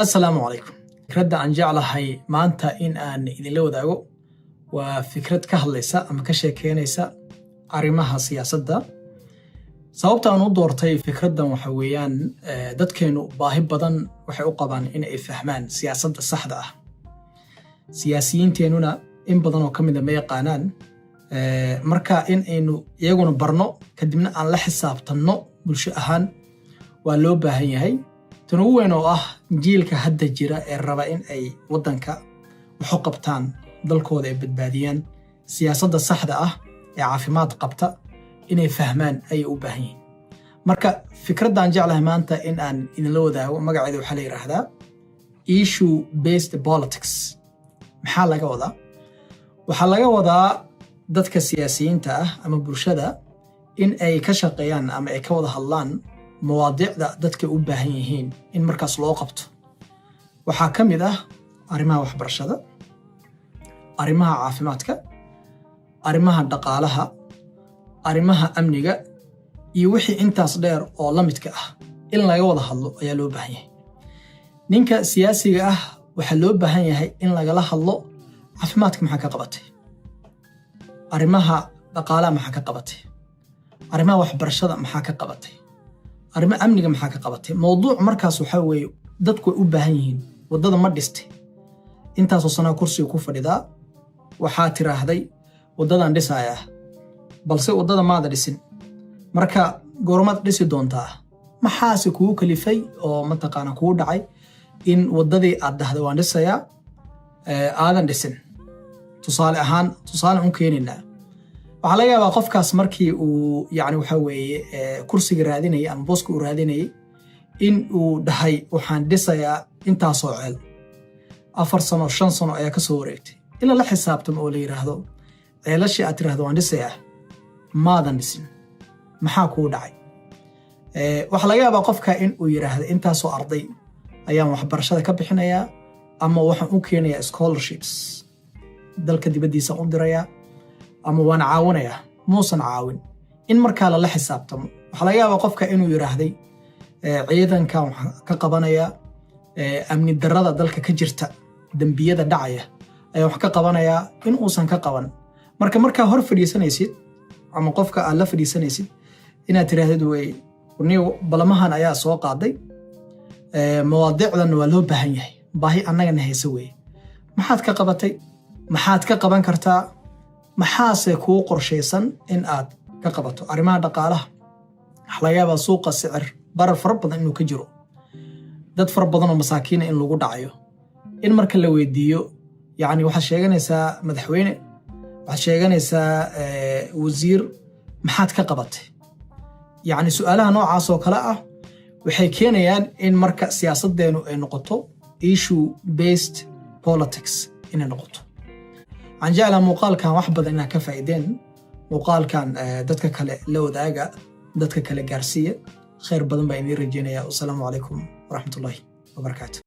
السلام عليكم. فكرة aan jeclahay maanta in aan idinla wadaago waa fikrad ka hadlaysa ama ka sheekeynaysa arrimaha siyaasadda. Sababta aan u doortay fikraddan waxa weeyaan dadkeenu baahi badan waxay u qabaan in ay fahmaan siyaasadda saxda ah. Siyaasiyiinteenuna in badan oo ka mid ah ma yaqaanaan marka in aynu iyaguna barno kadibna aan la xisaabtanno bulsho ahaan waa loo baahan yahay. tan ugu weyn oo ah jiilka hadda jira ee raba in ay waddanka wax u qabtaan dalkooda ay badbaadiyaan siyaasadda saxda ah ee caafimaad qabta inay fahmaan ayay u baahan yihiin. marka fikraddan jeclahay maanta in aan idinla wadaago magaceeda waxaa la yidhaahdaa issue based politics. maxaa laga wadaa? waxaa laga wadaa dadka siyaasiyiinta ah ama bulshada in ay ka shaqeeyaan ama ay ka wada hadlaan مواضيعda dadka u baahan yihiin in markaas loo qabto. waxaa ka mid ah arrimaha waxbarashada, arrimaha caafimaadka, arrimaha dhaqaalaha, arrimaha amniga iyo wixii intaas dheer oo la midka ah in laga wada hadlo ayaa loo baahan yahay. ninka siyaasiga ah waxaa loo baahan yahay in lagala hadlo caafimaadka maxaa ka qabatay, arrimaha dhaqaalaha maxaa ka qabatay, arrimaha waxbarashada maxaa ka qabatay, arrimaha amniga maxaa ka qabatay. mowduuc markaas waxa weeye dadku way u baahan yihiin. waddada ma dhistay, intaasoo sanaa kursiga ku fadhidaa waxaa tiraahday waddadan dhisayaa balse waddada maada dhisin, marka goormaad dhisi doontaa? maxaase kugu kalifay oo mataqaana kugu dhacay in waddadii aad dhahday waan dhisayaa aadan dhisin? tusaale un keenaynaa. waxaa laga yaabaa qofkaas markii uu yani waxa weeye kursiga raadinayay ama booska uu raadinayay in uu dhahay waxaan dhisayaa intaasoo ceel 4 sano 5 sano ayaa ka soo wareegtay ila la xisaabtamo oo la yiraahdo ceelashii aad tiraahdo waan dhisayaa maadan dhisin, maxaa kugu dhacay? waxaa laga yaabaa qofka in uu yiraahdo intaasoo arday ayaan waxbarashada ka bixinayaa ama waxaan u keenayaa scholarships dalka dibaddiisa u dirayaa ama waan caawinayaa, muusan caawin. in markaa lala xisaabtamo. waxaa laga yaabaa qofka inuu yiraahday ciidankan waxaan ka qabanayaa amni darrada dalka ka jirta, dembiyada dhacaya ayaa wax ka qabanayaa in uusan ka qaban. markaa hor fadhiisanaysid ama qofka aad la fadhiisanaysid inaad tiraahdid way balamahan ayaa soo qaaday mawaadiicdan waa loo baahan yahay, baahi annagana haysa weeye. maxaad ka qabatay? maxaad ka qaban kartaa? maxaase kuu qorshaysan in aad ka qabato? arrimaha dhaqaalaha waxaa laga yaabaa suuqa sicir barar fara badan inuu ka jiro, dad fara badan oo masaakiina in lagu dhacayo. in marka la weydiiyo yani waxaad sheeganaysaa madaxweyne, waxaad sheeganaysaa wasiir, maxaad ka qabatay? yani su'aalaha noocaas oo kale ah waxay keenayaan in marka siyaasaddeenu ay noqoto issue based politics inay noqoto. waxaan jeclaa muuqaalkan wax badan inaad ka faa'iideen. muuqaalkan dadka kale la wadaaga, dadka kale gaarsiiya. khayr badan baa idiin rajeynayaa. wasalaamu calaykum waraxmatullaahi wabarakaatu.